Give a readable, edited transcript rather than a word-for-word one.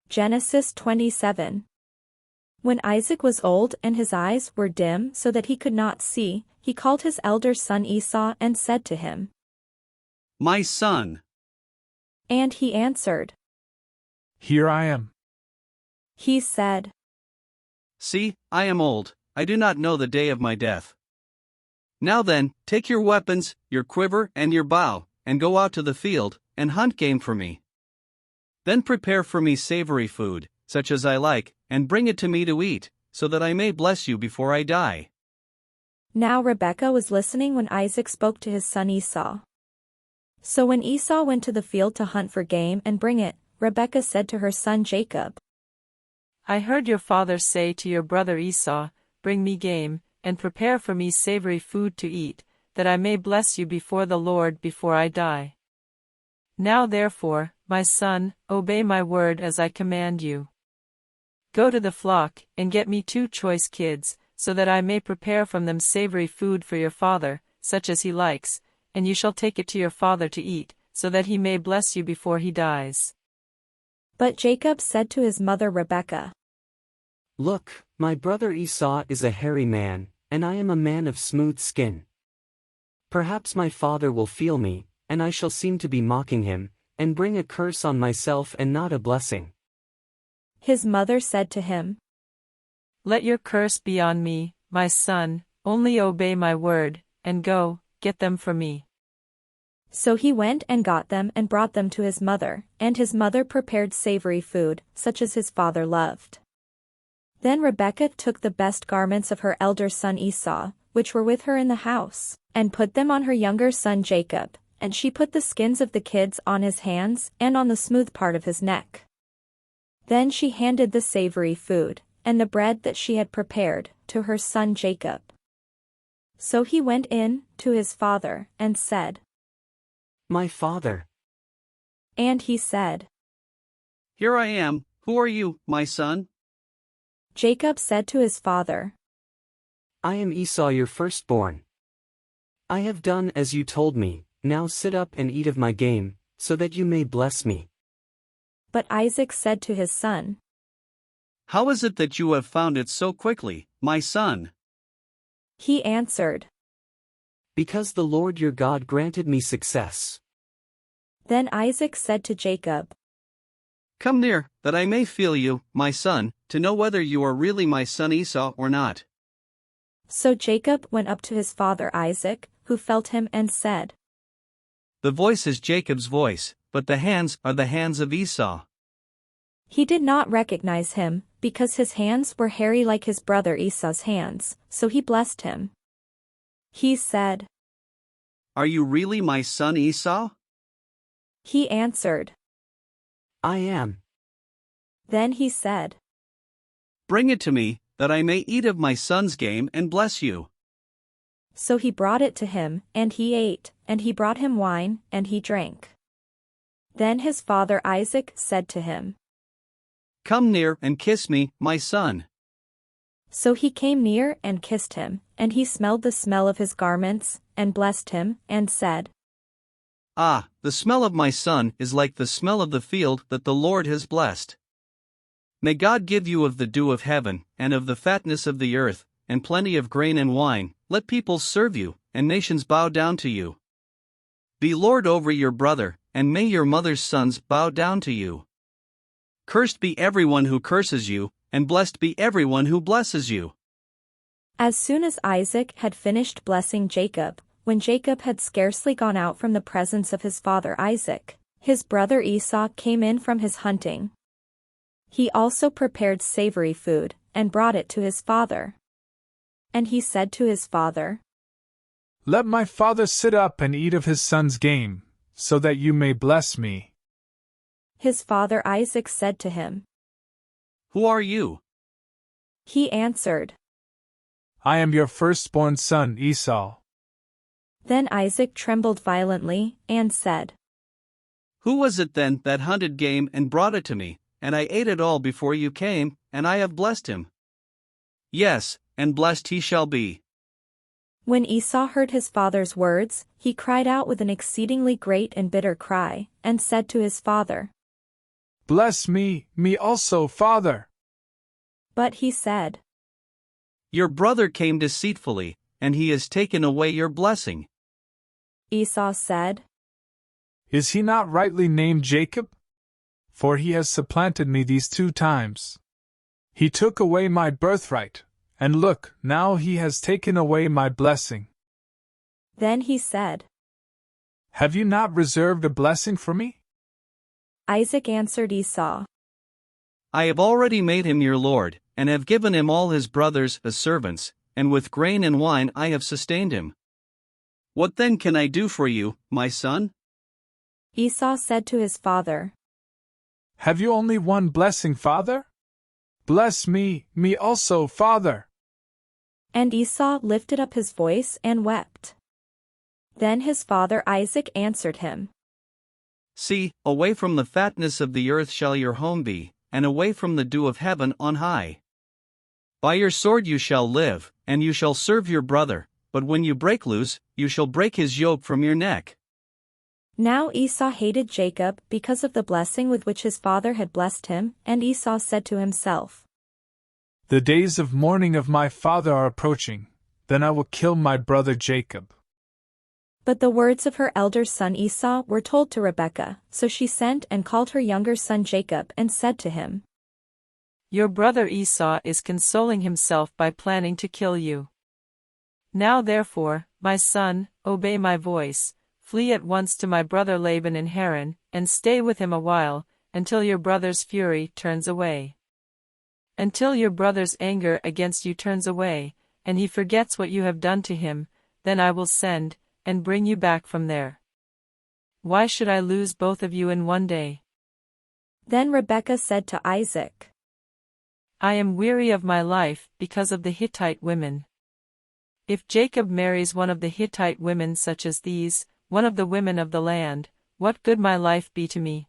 Genesis 27. When Isaac was old and his eyes were dim so that he could not see, he called his elder son Esau and said to him, "My son." And he answered, "Here I am." He said, "See, I am old, I do not know the day of my death. Now then, take your weapons, your quiver and your bow, and go out to the field, and hunt game for me. Then prepare for me savory food, such as I like, and bring it to me to eat, so that I may bless you before I die." Now Rebekah was listening when Isaac spoke to his son Esau. So when Esau went to the field to hunt for game and bring it, Rebekah said to her son Jacob, "I heard your father say to your brother Esau, 'Bring me game, and prepare for me savory food to eat, that I may bless you before the Lord before I die. Now therefore, my son, obey my word as I command you. Go to the flock, and get me 2 choice kids, so that I may prepare from them savory food for your father, such as he likes, and you shall take it to your father to eat, so that he may bless you before he dies.'" But Jacob said to his mother Rebekah, "Look, my brother Esau is a hairy man, and I am a man of smooth skin. Perhaps my father will feel me, and I shall seem to be mocking him, and bring a curse on myself and not a blessing." His mother said to him, "Let your curse be on me, my son, only obey my word, and go, get them for me." So he went and got them and brought them to his mother, and his mother prepared savory food, such as his father loved. Then Rebekah took the best garments of her elder son Esau, which were with her in the house, and put them on her younger son Jacob, and she put the skins of the kids on his hands and on the smooth part of his neck. Then she handed the savory food, and the bread that she had prepared, to her son Jacob. So he went in to his father and said, "My father." And he said, "Here I am, who are you, my son?" Jacob said to his father, "I am Esau your firstborn. I have done as you told me, now sit up and eat of my game, so that you may bless me." But Isaac said to his son, "How is it that you have found it so quickly, my son?" He answered, "Because the Lord your God granted me success." Then Isaac said to Jacob, "Come near, that I may feel you, my son, to know whether you are really my son Esau or not." So Jacob went up to his father Isaac, who felt him and said, "The voice is Jacob's voice, but the hands are the hands of Esau." He did not recognize him, because his hands were hairy like his brother Esau's hands, so he blessed him. He said, "Are you really my son Esau?" He answered, "I am." Then he said, "Bring it to me, that I may eat of my son's game and bless you." So he brought it to him, and he ate, and he brought him wine, and he drank. Then his father Isaac said to him, "Come near and kiss me, my son." So he came near and kissed him, and he smelled the smell of his garments, and blessed him, and said, "Ah, the smell of my son is like the smell of the field that the Lord has blessed. May God give you of the dew of heaven, and of the fatness of the earth, and plenty of grain and wine. Let peoples serve you, and nations bow down to you. Be lord over your brother, and may your mother's sons bow down to you. Cursed be everyone who curses you, and blessed be everyone who blesses you." As soon as Isaac had finished blessing Jacob, when Jacob had scarcely gone out from the presence of his father Isaac, his brother Esau came in from his hunting. He also prepared savory food, and brought it to his father. And he said to his father, "Let my father sit up and eat of his son's game, so that you may bless me." His father Isaac said to him, "Who are you?" He answered, "I am your firstborn son Esau." Then Isaac trembled violently, and said, "Who was it then that hunted game and brought it to me, and I ate it all before you came, and I have blessed him? Yes, and blessed he shall be." When Esau heard his father's words, he cried out with an exceedingly great and bitter cry, and said to his father, Bless me, me also, father. But he said, Your brother came deceitfully, and he has taken away your blessing. Esau said, Is he not rightly named Jacob? For he has supplanted me these 2 times. He took away my birthright, and look, now he has taken away my blessing. Then he said, Have you not reserved a blessing for me? Isaac answered Esau, I have already made him your lord, and have given him all his brothers as servants, and with grain and wine I have sustained him. What then can I do for you, my son? Esau said to his father, Have you only one blessing, father? Bless me, me also, father. And Esau lifted up his voice and wept. Then his father Isaac answered him, See, away from the fatness of the earth shall your home be, and away from the dew of heaven on high. By your sword you shall live, and you shall serve your brother, but when you break loose, you shall break his yoke from your neck. Now Esau hated Jacob because of the blessing with which his father had blessed him, and Esau said to himself, The days of mourning of my father are approaching, then I will kill my brother Jacob. But the words of her elder son Esau were told to Rebekah, so she sent and called her younger son Jacob and said to him, Your brother Esau is consoling himself by planning to kill you. Now therefore, my son, obey my voice, flee at once to my brother Laban in Haran, and stay with him a while, until your brother's fury turns away. Until your brother's anger against you turns away, and he forgets what you have done to him, then I will send, and bring you back from there. Why should I lose both of you in one day? Then Rebekah said to Isaac, I am weary of my life because of the Hittite women. If Jacob marries one of the Hittite women such as these, one of the women of the land, what good my life be to me?